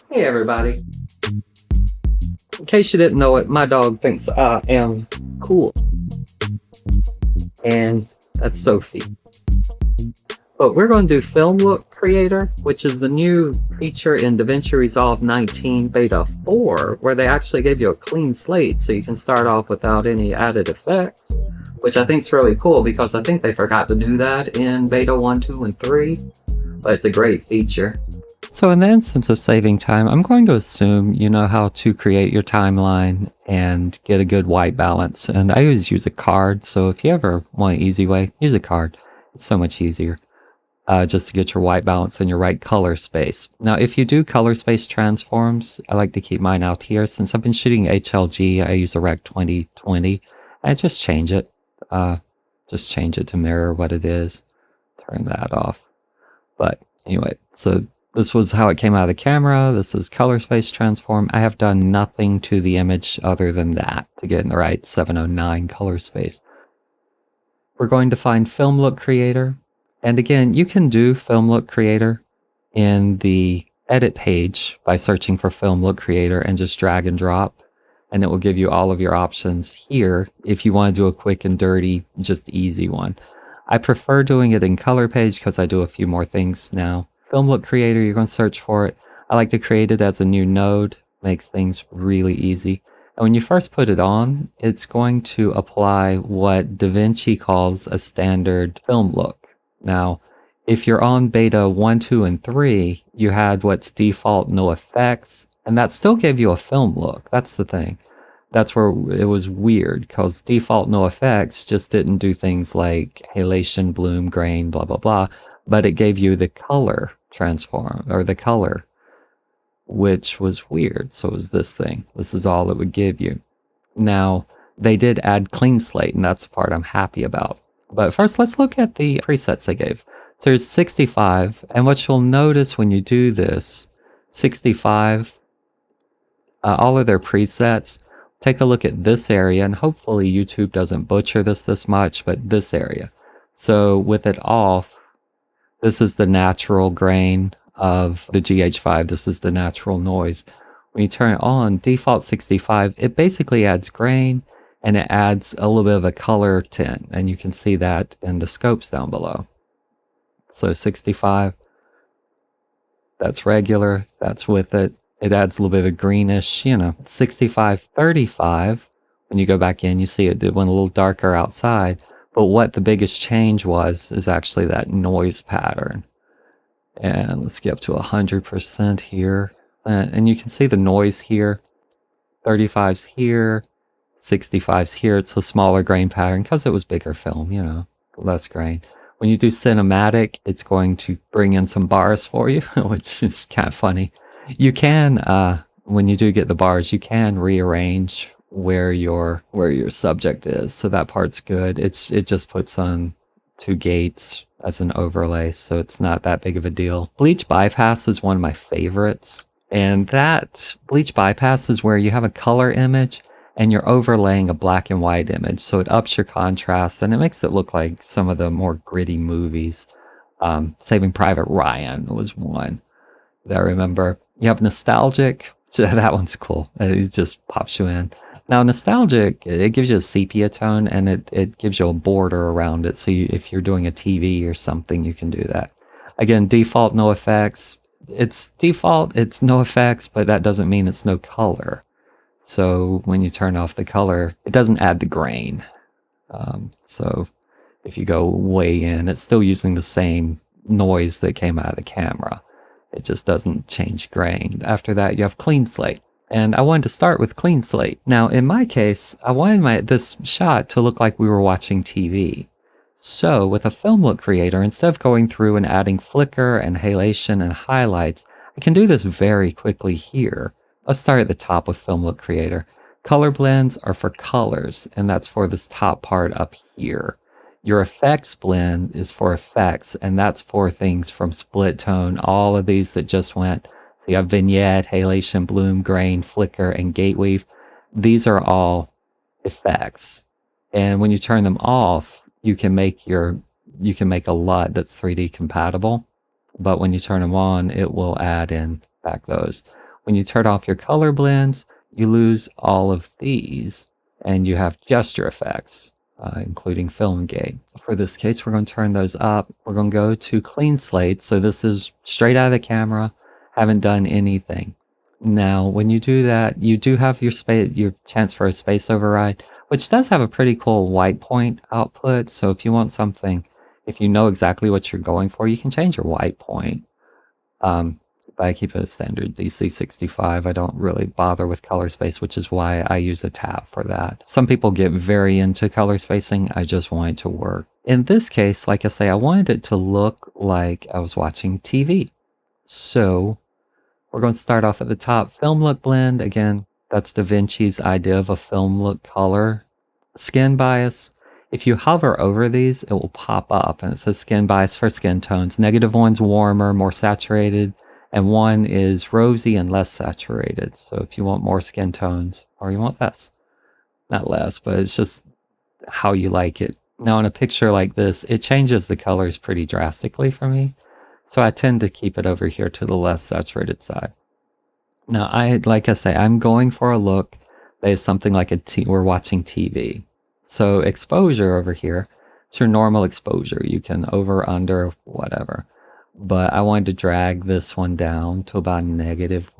Hey everybody. In case you didn't know it, my dog thinks I am cool. And that's Sophie. But we're going to do Film Look Creator, which is the new feature in Davinci Resolve 19 Beta 4, where they actually gave you a clean slate so you can start off without any added effects, which I think is really cool because I think they forgot to do that in Beta 1, 2, and 3, but it's a great feature. So in the instance of saving time, I'm going to assume you know how to create your timeline and get a good white balance. And I always use a card, so if you ever want an easy way, use a card. It's so much easier just to get your white balance and your right color space. Now, if you do color space transforms, I like to keep mine out here. Since I've been shooting HLG, I use a Rec 2020. I just change it. Just change it to mirror what it is. Turn that off. But anyway, so this was how it came out of the camera. This is color space transform. I have done nothing to the image other than that to get in the right 709 color space. We're going to find Film Look Creator. And again, you can do Film Look Creator in the edit page by searching for Film Look Creator and just drag and drop. And it will give you all of your options here if you want to do a quick and dirty, just easy one. I prefer doing it in color page because I do a few more things now. Film Look Creator, you're going to search for it. I like to create it as a new node, makes things really easy. And when you first put it on, it's going to apply what Davinci calls a standard film look. Now, if you're on beta 1, 2, and 3, you had what's default no effects, and that still gave you a film look. That's the thing. That's where it was weird, because default no effects just didn't do things like halation, bloom, grain, blah, blah, blah, but it gave you the color transform, or the color, which was weird. So it was this thing. This is all it would give you. Now, they did add clean slate, and that's the part I'm happy about. But first, let's look at the presets they gave. So there's 65, and what you'll notice when you do this, 65, all of their presets, take a look at this area, and hopefully YouTube doesn't butcher this much, but this area. So with it off, this is the natural grain of the GH5. This is the natural noise. When you turn it on, default 65, it basically adds grain, and it adds a little bit of a color tint, and you can see that in the scopes down below. So 65, that's regular, that's with it. It adds a little bit of a greenish, 65, 35. When you go back in, you see it went a little darker outside. But what the biggest change is actually that noise pattern. And let's get up to 100% here. And you can see the noise here. 35's here, 65's here. It's a smaller grain pattern because it was bigger film, less grain. When you do cinematic, it's going to bring in some bars for you, which is kind of funny. You can, when you do get the bars, you can rearrange where your subject is. So that part's good. It just puts on 2 gates as an overlay, so it's not that big of a deal. Bleach bypass is one of my favorites. And that bleach bypass is where you have a color image and you're overlaying a black and white image. So it ups your contrast and it makes it look like some of the more gritty movies. Saving Private Ryan was one that I remember. You have nostalgic. That one's cool. It just pops you in. Now, nostalgic, it gives you a sepia tone and it gives you a border around it. So if you're doing a TV or something, you can do that. Again, default no effects. It's default, it's no effects, but that doesn't mean it's no color. So when you turn off the color, it doesn't add the grain. So if you go way in, it's still using the same noise that came out of the camera. It just doesn't change grain. After that, you have clean slate. And I wanted to start with clean slate. Now, in my case, I wanted this shot to look like we were watching TV. So with a film look creator, instead of going through and adding flicker and halation and highlights, I can do this very quickly here. Let's start at the top with film look creator. Color blends are for colors, and that's for this top part up here. Your effects blend is for effects, and that's for things from split tone, all of these that just went. You have vignette, halation, bloom, grain, flicker, and gate weave. These are all effects. And when you turn them off, you can make a LUT that's 3D compatible. but when you turn them on, it will add in back those. When you turn off your color blends, you lose all of these, and you have gesture effects, including film gate. For this case, we're going to turn those up. We're going to go to clean slate. So this is straight out of the camera, haven't done anything. Now, when you do that, you do have your chance for a space override, which does have a pretty cool white point output. So if you want something, if you know exactly what you're going for, you can change your white point. But I keep it a standard DC65. I don't really bother with color space, which is why I use a tab for that. Some people get very into color spacing. I just want it to work. In this case, like I say, I wanted it to look like I was watching TV. So we're going to start off at the top. Film look blend. Again, that's Davinci's idea of a film look color. Skin bias. If you hover over these, it will pop up and it says skin bias for skin tones. -1's warmer, more saturated, and 1 is rosy and less saturated. So if you want more skin tones, or you want less. Not less, but it's just how you like it. Now in a picture like this, it changes the colors pretty drastically for me. So I tend to keep it over here to the less saturated side. Now, like I say, I'm going for a look that is something like we're watching TV. So exposure over here, it's your normal exposure. You can over, under, whatever. But I wanted to drag this one down to about -1-ish.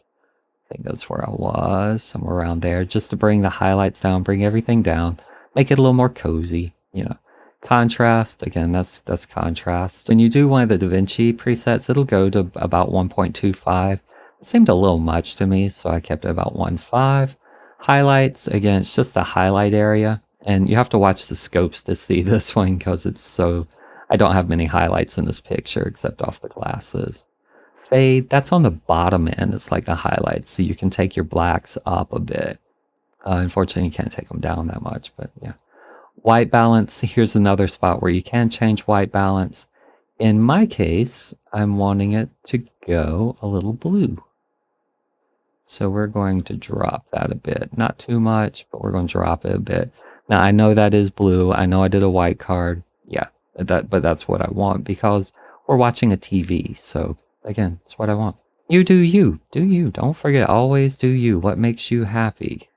I think that's where I was, somewhere around there, just to bring the highlights down, bring everything down, make it a little more cozy, you know. Contrast, again, that's contrast. When you do one of the Davinci presets, it'll go to about 1.25. It seemed a little much to me, so I kept it about 1.5. Highlights, again, it's just the highlight area, and you have to watch the scopes to see this one because it's so... I don't have many highlights in this picture except off the glasses. Fade, that's on the bottom end. It's like the highlights, so you can take your blacks up a bit. Unfortunately, you can't take them down that much, but yeah. White balance, here's another spot where you can change white balance. In my case, I'm wanting it to go a little blue. So we're going to drop that a bit. Not too much, but we're going to drop it a bit. Now, I know that is blue. I know I did a white card. Yeah, but that's what I want because we're watching a TV. So again, it's what I want. You do you. Do you. Don't forget, always do you. What makes you happy?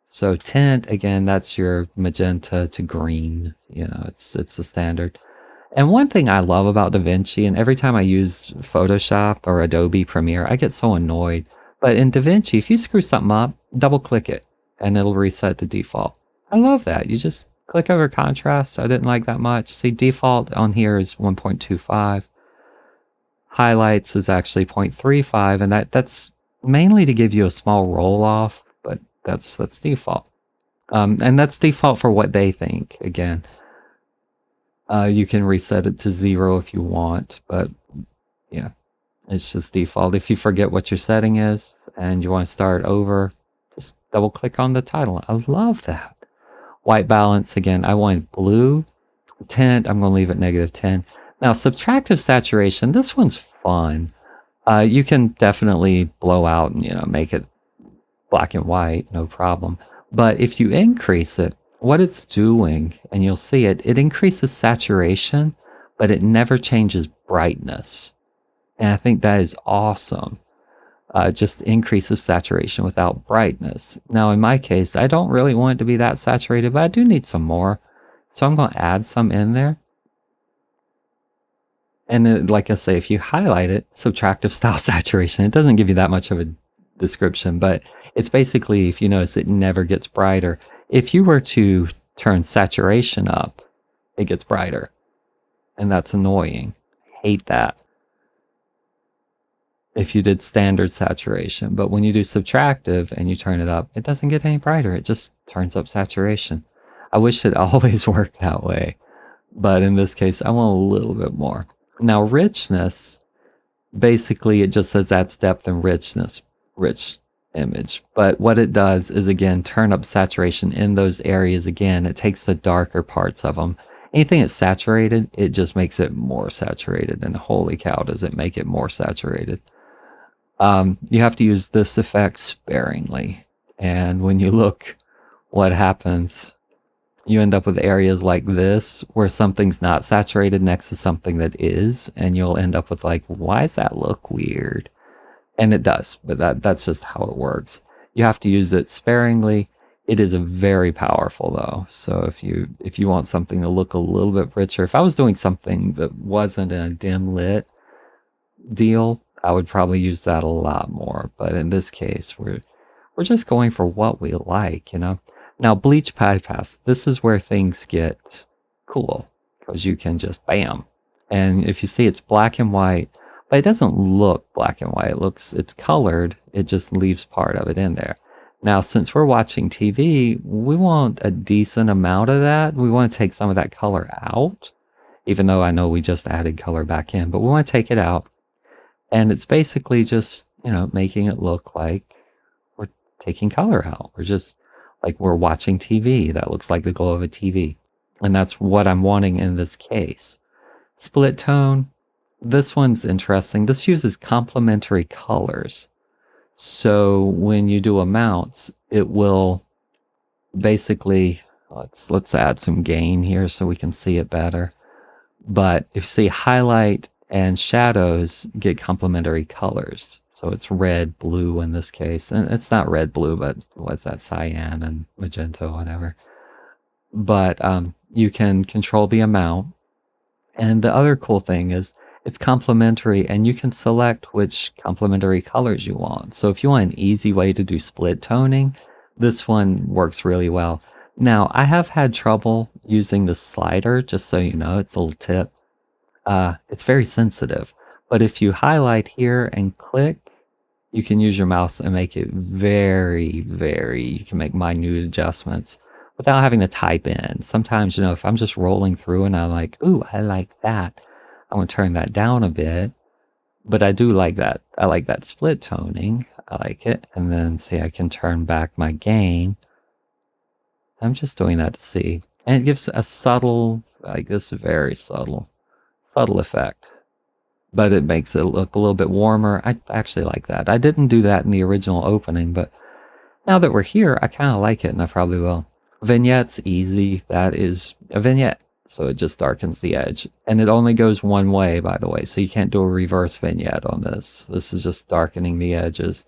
So tint, again, that's your magenta to green. You know, it's the standard. And one thing I love about Davinci, and every time I use Photoshop or Adobe Premiere, I get so annoyed. But in Davinci, if you screw something up, double click it and it'll reset the default. I love that. You just click over contrast. I didn't like that much. See, default on here is 1.25. Highlights is actually 0.35, and that's mainly to give you a small roll off, but that's default. And that's default for what they think. Again, you can reset it to 0 if you want, but yeah, it's just default. If you forget what your setting is and you want to start over, just double click on the title. I love that. White balance, again, I want blue. Tint, I'm going to leave it -10. Now, subtractive saturation, this one's fun. You can definitely blow out and, make it black and white, no problem. But if you increase it, what it's doing, and you'll see it increases saturation, but it never changes brightness. And I think that is awesome. Just increases saturation without brightness. Now, in my case, I don't really want it to be that saturated, but I do need some more. So I'm going to add some in there. And then, like I say, if you highlight it, subtractive style saturation, it doesn't give you that much of a description, but it's basically, if you notice, it never gets brighter. If you were to turn saturation up, it gets brighter. And that's annoying. I hate that. If you did standard saturation, but when you do subtractive and you turn it up, it doesn't get any brighter. It just turns up saturation. I wish it always worked that way, but in this case, I want a little bit more. Now, richness, basically it just says adds depth and richness, rich image. But what it does is, again, turn up saturation in those areas. Again, it takes the darker parts of them. Anything that's saturated, it just makes it more saturated. And holy cow, does it make it more saturated. You have to use this effect sparingly. And when you look what happens, you end up with areas like this where something's not saturated next to something that is, and you'll end up with like, why does that look weird? And it does, but that's just how it works. You have to use it sparingly. It is very powerful though. So if you want something to look a little bit richer, if I was doing something that wasn't a dim lit deal, I would probably use that a lot more. But in this case, we're just going for what we like, you know? Now, bleach bypass, this is where things get cool because you can just bam. And if you see, it's black and white, but it doesn't look black and white. It's colored. It just leaves part of it in there. Now, since we're watching TV, we want a decent amount of that. We want to take some of that color out, even though I know we just added color back in, but we want to take it out. And it's basically just, you know, making it look like we're taking color out. We're just like we're watching TV. That looks like the glow of a TV. And that's what I'm wanting in this case. Split tone. This one's interesting. This uses complementary colors. So when you do amounts, it will basically, let's add some gain here so we can see it better. But if you see highlight and shadows get complementary colors. So it's red, blue in this case. And it's not red, blue, but what's that? Cyan and magenta, whatever. But you can control the amount. And the other cool thing is it's complementary and you can select which complementary colors you want. So if you want an easy way to do split toning, this one works really well. Now, I have had trouble using the slider, just so you know, it's a little tip. It's very sensitive, but if you highlight here and click, you can use your mouse and make it you can make minute adjustments without having to type in. Sometimes, you know, if I'm just rolling through and I'm like, ooh, I like that, I'm going to turn that down a bit, but I do like that. I like that split toning. I like it. And then see, I can turn back my gain. I'm just doing that to see. And it gives a subtle, like this very subtle effect, but it makes it look a little bit warmer. I actually like that. I didn't do that in the original opening, but now that we're here, I kind of like it and I probably will. Vignette's easy. That is a vignette. So it just darkens the edge. And it only goes one way, by the way. So you can't do a reverse vignette on this. This is just darkening the edges.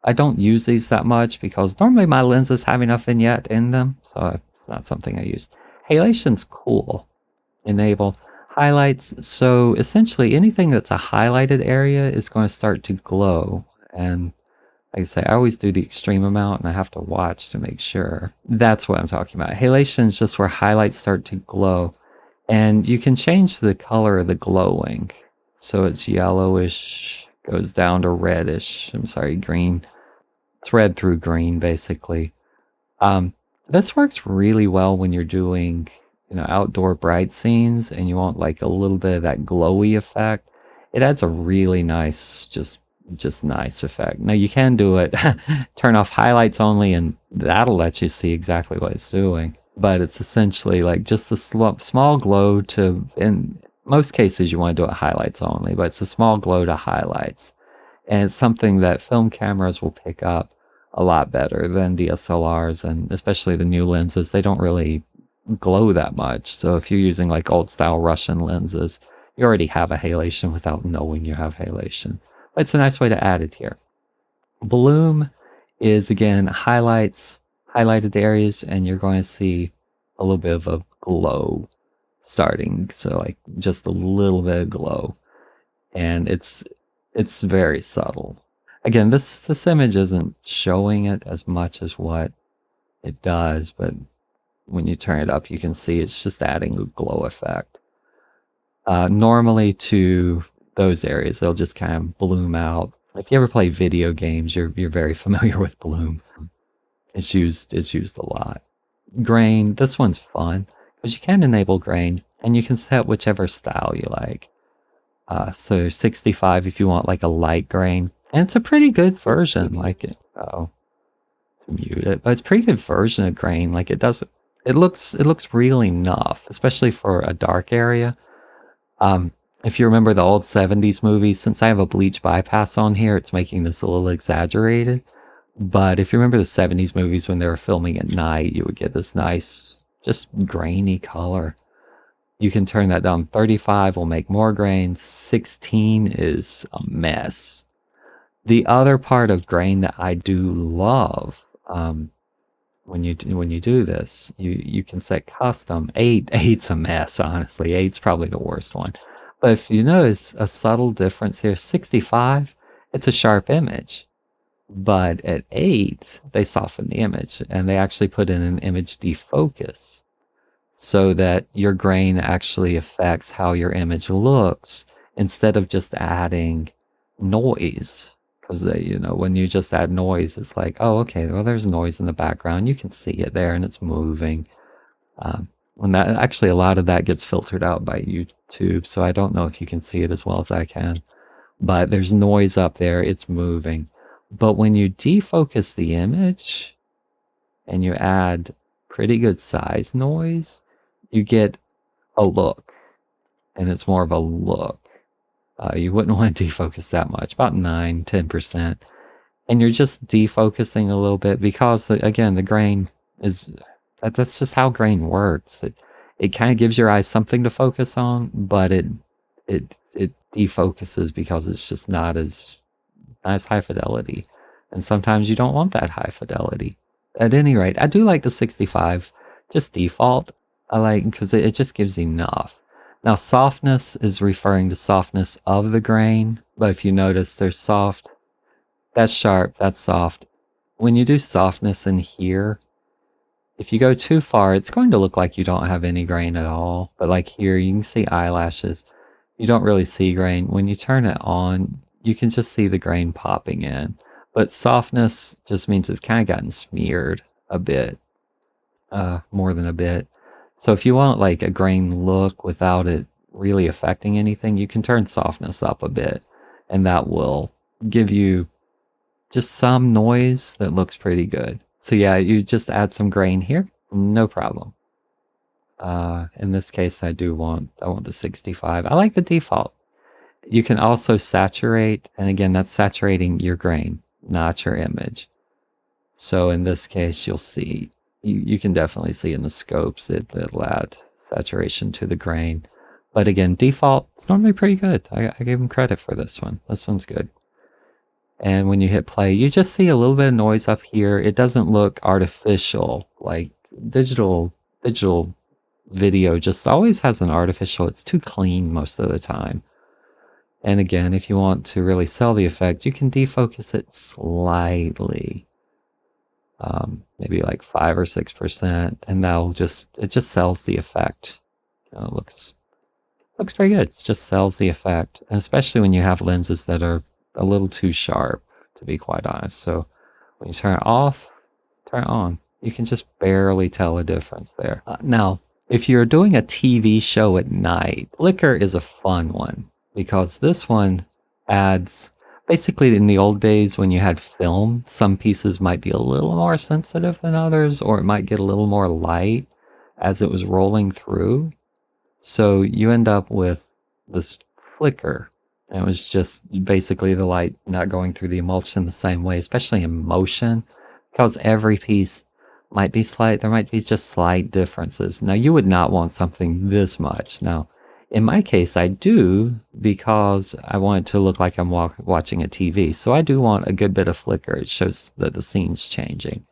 I don't use these that much because normally my lenses have enough vignette in them. So it's not something I use. Halation's cool. Enable. Highlights. So essentially anything that's a highlighted area is going to start to glow. And like I say, I always do the extreme amount and I have to watch to make sure. That's what I'm talking about. Halation is just where highlights start to glow. And you can change the color of the glowing. So it's yellowish, goes down to reddish. I'm sorry, green. It's red through green, basically. This works really well when you're doing, you know, outdoor bright scenes and you want like a little bit of that glowy effect. It adds a really nice, just nice effect. Now you can do it, turn off highlights only, and that'll let you see exactly what it's doing. But it's essentially like just a small glow to, in most cases you want to do it highlights only, but it's a small glow to highlights. And it's something that film cameras will pick up a lot better than DSLRs, and especially the new lenses. They don't really glow that much. So if you're using like old style Russian lenses, you already have a halation without knowing you have halation. But it's a nice way to add it here. Bloom is, again, highlighted areas, and you're going to see a little bit of a glow starting. So like just a little bit of glow. And it's very subtle. Again, this image isn't showing it as much as what it does, but when you turn it up, you can see it's just adding a glow effect. Normally to those areas, they'll just kind of bloom out. If you ever play video games, you're very familiar with bloom. It's used a lot. Grain, this one's fun because you can enable grain and you can set whichever style you like. So 65 if you want like a light grain, and it's a pretty good version. Like it, mute it, but it's a pretty good version of grain. Like it looks really enough, especially for a dark area. If you remember the old 70s movies, since I have a bleach bypass on here, it's making this a little exaggerated. But if you remember the 70s movies when they were filming at night, you would get this nice, just grainy color. You can turn that down. 35 will make more grain. 16 is a mess. The other part of grain that I do love, when you do this, you can set custom. Eight's a mess, honestly. Eight's probably the worst one. But if you notice a subtle difference here, 65, it's a sharp image. But at 8, they soften the image and they actually put in an image defocus so that your grain actually affects how your image looks instead of just adding noise. Because when you just add noise, it's like, oh, okay, well, there's noise in the background. You can see it there and it's moving. When that actually, a lot of that gets filtered out by YouTube, so I don't know if you can see it as well as I can. But there's noise up there, it's moving. But when you defocus the image and you add pretty good size noise, you get a look, and it's more of a look. You wouldn't want to defocus that much, about 9-10%. And you're just defocusing a little bit because, again, the grain is, that's just how grain works. It kind of gives your eyes something to focus on, but it defocuses because it's just not as high fidelity. And sometimes you don't want that high fidelity. At any rate, I do like the 65, just default. I like because it just gives enough. Now, softness is referring to softness of the grain, but if you notice, there's soft, that's sharp, that's soft. When you do softness in here, if you go too far, it's going to look like you don't have any grain at all. But like here, you can see eyelashes. You don't really see grain. When you turn it on, you can just see the grain popping in. But softness just means it's kind of gotten smeared a bit, more than a bit. So if you want like a grain look without it really affecting anything, you can turn softness up a bit, and that will give you just some noise that looks pretty good. So yeah, you just add some grain here, no problem. In this case, I want the 65. I like the default. You can also saturate, and again, that's saturating your grain, not your image. So in this case, you'll see, you can definitely see in the scopes it'll add saturation to the grain. But again, default, it's normally pretty good. I give them credit for this one. This one's good. And when you hit play, you just see a little bit of noise up here. It doesn't look artificial, like digital video just always has an artificial, it's too clean most of the time. And again, if you want to really sell the effect, you can defocus it slightly. Maybe like 5 or 6%, and it just sells the effect. It looks pretty good. It just sells the effect, and especially when you have lenses that are a little too sharp, to be quite honest. So when you turn it off, turn it on, you can just barely tell a difference there. Now, if you're doing a TV show at night, flicker is a fun one because this one adds. Basically, in the old days when you had film, some pieces might be a little more sensitive than others, or it might get a little more light as it was rolling through. So you end up with this flicker. And it was just basically the light not going through the emulsion the same way, especially in motion, because every piece might be slight. There might be just slight differences. Now, you would not want something this much. Now, in my case, I do, because I want it to look like I'm watching a TV. So I do want a good bit of flicker. It shows that the scene's changing.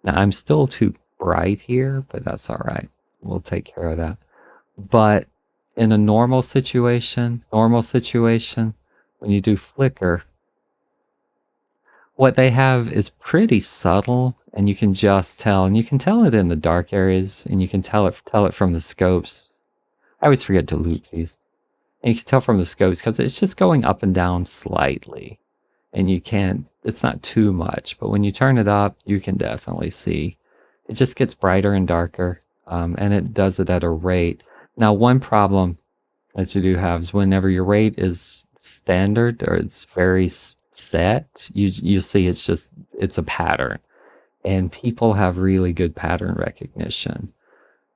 Now, I'm still too bright here, but that's all right. We'll take care of that. But in a normal situation, when you do flicker, what they have is pretty subtle, and you can just tell, and you can tell it in the dark areas, and you can tell it from the scopes. I always forget to loop these. And you can tell from the scopes because it's just going up and down slightly. And it's not too much, but when you turn it up, you can definitely see. It just gets brighter and darker, and it does it at a rate. Now, one problem that you do have is whenever your rate is standard or it's very set, you see it's a pattern. And people have really good pattern recognition.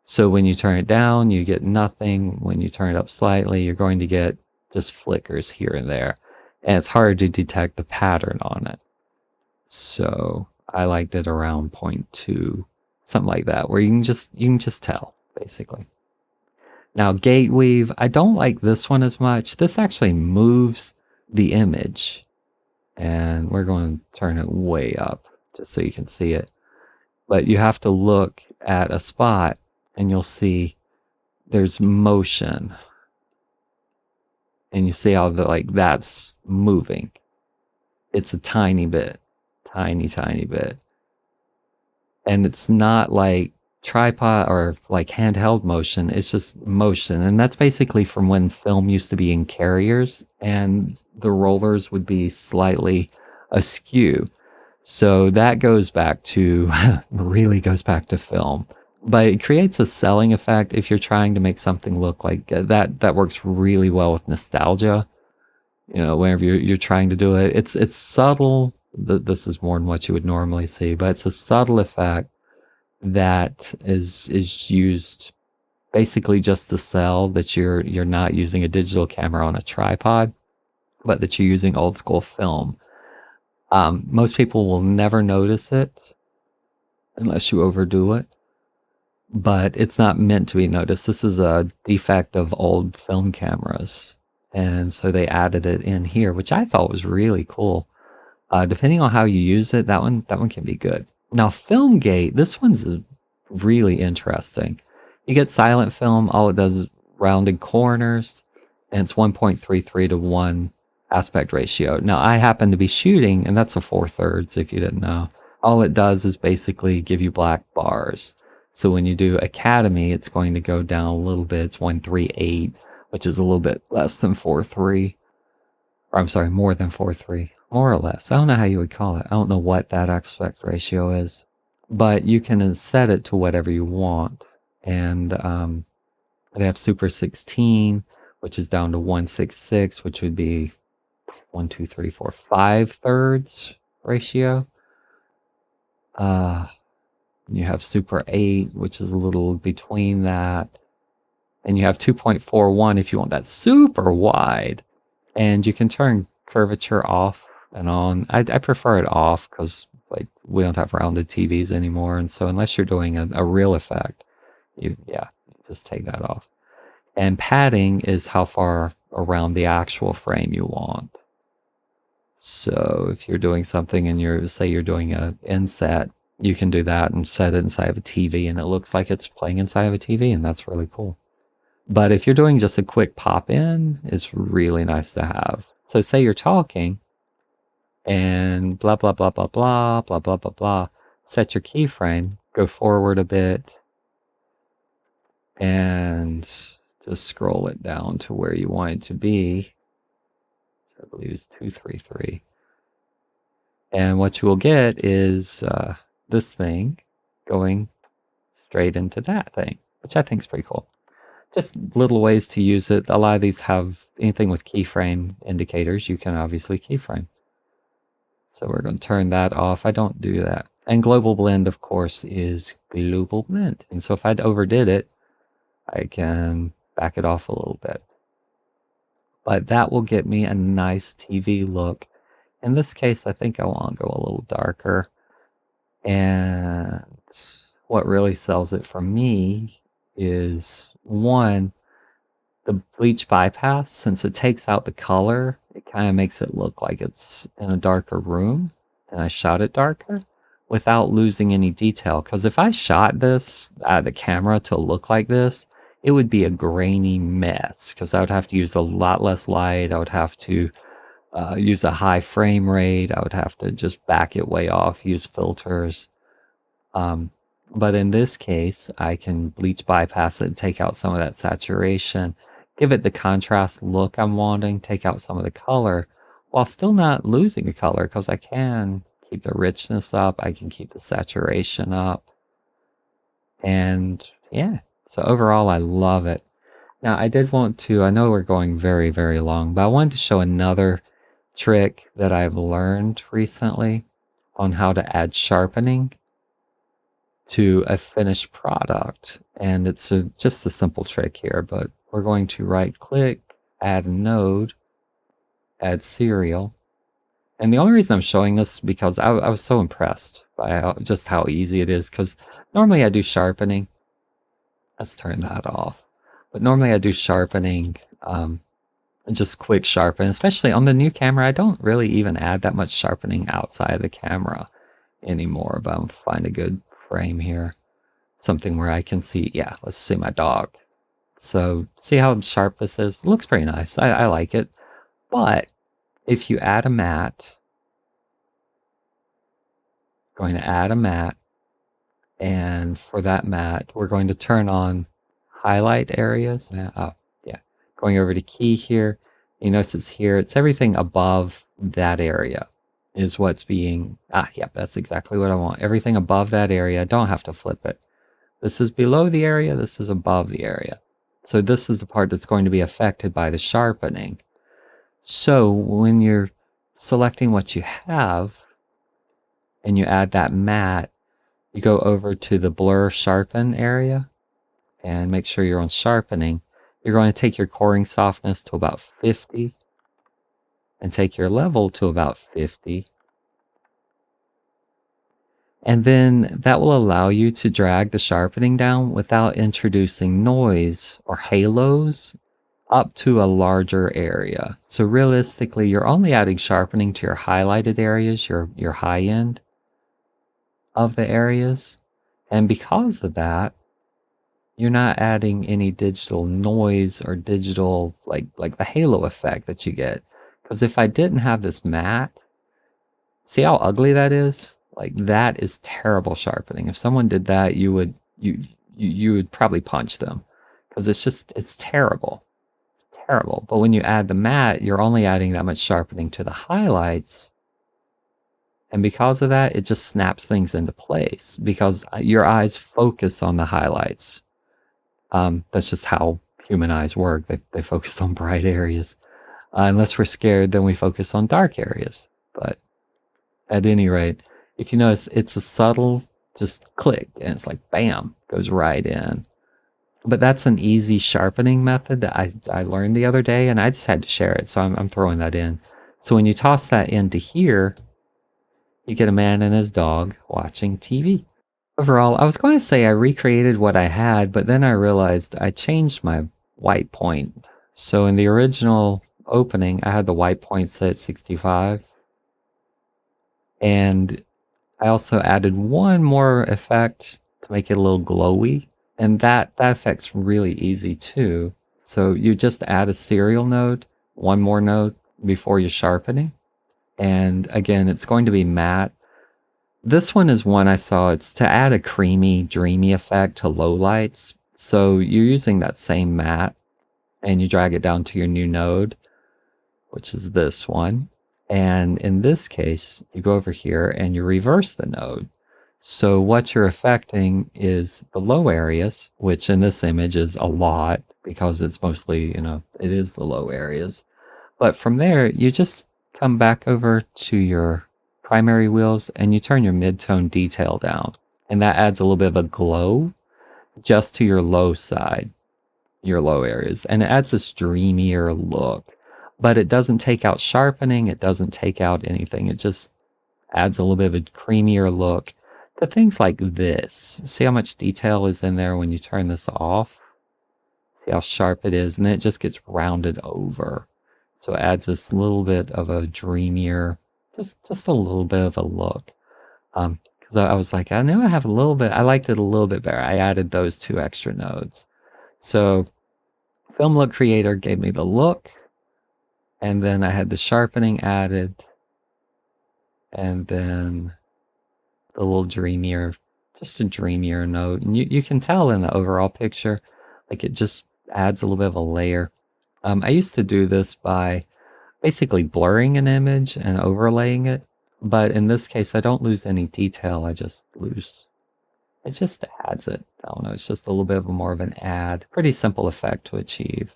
So when you turn it down, you get nothing. When you turn it up slightly, you're going to get just flickers here and there. And it's hard to detect the pattern on it. So I liked it around 0.2, something like that, where you can just tell, basically. Now, gate weave, I don't like this one as much. This actually moves the image. And we're going to turn it way up just so you can see it. But you have to look at a spot and you'll see there's motion. And you see how that's moving. It's a tiny bit, tiny bit. And it's not like tripod or like handheld motion. It's just motion. And that's basically from when film used to be in carriers and the rollers would be slightly askew. So that goes back to, really goes back to film. But it creates a selling effect if you're trying to make something look like that. That works really well with nostalgia. You know, whenever you're trying to do it, it's subtle. This is more than what you would normally see, but it's a subtle effect that is used basically just to sell that you're not using a digital camera on a tripod, but that you're using old school film. Most people will never notice it unless you overdo it, but it's not meant to be noticed. This is a defect of old film cameras. And so they added it in here, which I thought was really cool. Depending on how you use it, that one can be good. Now, film gate, this one's really interesting. You get silent film, all it does is rounded corners, and it's 1.33 to 1 aspect ratio. Now, I happen to be shooting, and that's a 4/3 if you didn't know. All it does is basically give you black bars. So when you do Academy, it's going to go down a little bit. It's 138, which is a little bit less than 4/3. Or I'm sorry, more than 4/3. More or less. I don't know how you would call it. I don't know what that aspect ratio is. But you can set it to whatever you want. And they have Super 16, which is down to 166, which would be 1, 2, 3, 4, 5/3 ratio. You have Super 8, which is a little between that. And you have 2.41 if you want that super wide. And you can turn curvature off and on. I prefer it off because like we don't have rounded TVs anymore. And so unless you're doing a real effect, you just take that off. And padding is how far around the actual frame you want. So if you're doing something and you're doing a inset, you can do that and set it inside of a TV and it looks like it's playing inside of a TV, and that's really cool. But if you're doing just a quick pop in, it's really nice to have. So say you're talking and blah, blah, blah, blah, blah, blah, blah, blah, blah. Set your keyframe, go forward a bit, and just scroll it down to where you want it to be. I believe it's 233. And what you will get is this thing going straight into that thing, which I think is pretty cool. Just little ways to use it. A lot of these have anything with keyframe indicators. You can obviously keyframe. So we're going to turn that off. I don't do that. And global blend, of course, is global blend. And so if I overdid it, I can back it off a little bit. But that will get me a nice TV look. In this case, I think I want to go a little darker. And what really sells it for me is, one, the bleach bypass. Since it takes out the color, it kind of makes it look like it's in a darker room, and I shot it darker without losing any detail. Because if I shot this out of the camera to look like this, it would be a grainy mess, because I would have to use a lot less light. I would have to use a high frame rate. I would have to just back it way off, use filters. But in this case, I can bleach bypass it and take out some of that saturation, give it the contrast look I'm wanting, take out some of the color while still not losing the color, because I can keep the richness up, I can keep the saturation up. And yeah, so overall, I love it. Now, I did want to, I know we're going very, very long, but I wanted to show another trick that I've learned recently on how to add sharpening to a finished product. And it's just a simple trick here, but we're going to right click, add node, add serial, And the only reason I'm showing this is because I was so impressed by just how easy it is, because normally I do sharpening. Let's turn that off. But normally I do sharpening, just quick sharpen, especially on the new camera. I don't really even add that much sharpening outside of the camera anymore, but I'm find a good frame here. Something where I can see, yeah, let's see my dog. So see how sharp this is? It looks pretty nice. I like it. But if you add a matte, going to add a matte, and for that matte, we're going to turn on highlight areas. Oh, yeah. Going over to key here. You notice it's here. It's everything above that area is what's being, yep, that's exactly what I want. Everything above that area. I don't have to flip it. This is below the area. This is above the area. So this is the part that's going to be affected by the sharpening. So when you're selecting what you have and you add that matte, you go over to the blur sharpen area and make sure you're on sharpening. You're going to take your coring softness to about 50 and take your level to about 50. And then that will allow you to drag the sharpening down without introducing noise or halos up to a larger area. So realistically, you're only adding sharpening to your highlighted areas, your high end of the areas. And because of that, you're not adding any digital noise or digital, like the halo effect that you get. Because if I didn't have this matte, see how ugly that is? Like, that is terrible sharpening. If someone did that, you would probably punch them, because it's terrible. It's terrible. But when you add the matte, you're only adding that much sharpening to the highlights. And because of that, it just snaps things into place because your eyes focus on the highlights. That's just how human eyes work. They focus on bright areas. Unless we're scared, then we focus on dark areas. But at any rate, if you notice, it's a subtle just click, and it's like, bam, goes right in. But that's an easy sharpening method that I learned the other day, and I just had to share it, so I'm throwing that in. So when you toss that into here, you get a man and his dog watching TV. Overall, I was going to say I recreated what I had, but then I realized I changed my white point. So in the original opening, I had the white point set at 65. And I also added one more effect to make it a little glowy. And that effect's really easy too. So you just add a serial node, one more node before you're sharpening. And again, it's going to be matte. This one is one I saw. It's to add a creamy, dreamy effect to low lights. So you're using that same matte and you drag it down to your new node, which is this one. And in this case, you go over here and you reverse the node. So what you're affecting is the low areas, which in this image is a lot because it's mostly, it is the low areas. But from there, you just come back over to your primary wheels and you turn your mid-tone detail down. And that adds a little bit of a glow just to your low side, your low areas. And it adds this dreamier look. But it doesn't take out sharpening. It doesn't take out anything. It just adds a little bit of a creamier look to things like this. See how much detail is in there when you turn this off? See how sharp it is? And then it just gets rounded over. So it adds this little bit of a dreamier, just a little bit of a look. Because I was like, I knew I have a little bit, I liked it a little bit better. I added those 2 extra nodes. So Film Look Creator gave me the look. And then I had the sharpening added. And then the little dreamier, just a dreamier note. And you can tell in the overall picture, like it just adds a little bit of a layer. I used to do this by basically blurring an image and overlaying it. But in this case, I don't lose any detail. I just lose, it just adds it. I don't know. It's just a little bit of more of an add. Pretty simple effect to achieve.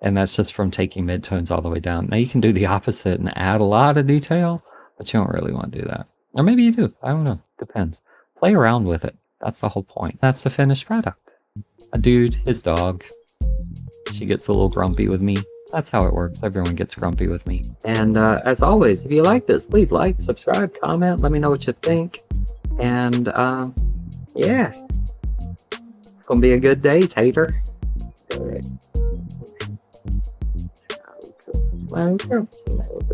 And that's just from taking midtones all the way down. Now you can do the opposite and add a lot of detail, but you don't really want to do that. Or maybe you do. I don't know. Depends. Play around with it. That's the whole point. That's the finished product. A dude, his dog. She gets a little grumpy with me That's how it works. Everyone gets grumpy with me. And as always, if you like this, please like, subscribe, comment, let me know what you think. And yeah, it's gonna be a good day, Tater.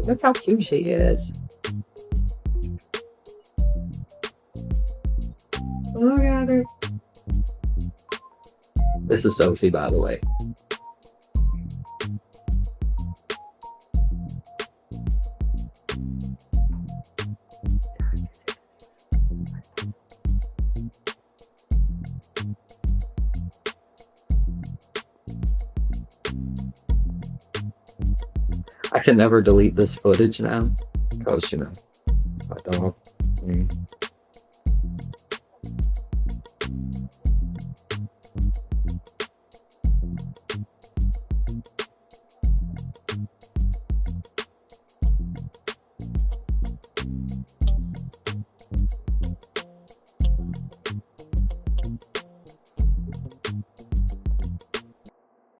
Look how cute she is. Look at her. This is Sophie, by the way. I can never delete this footage now, because, you know, I don't.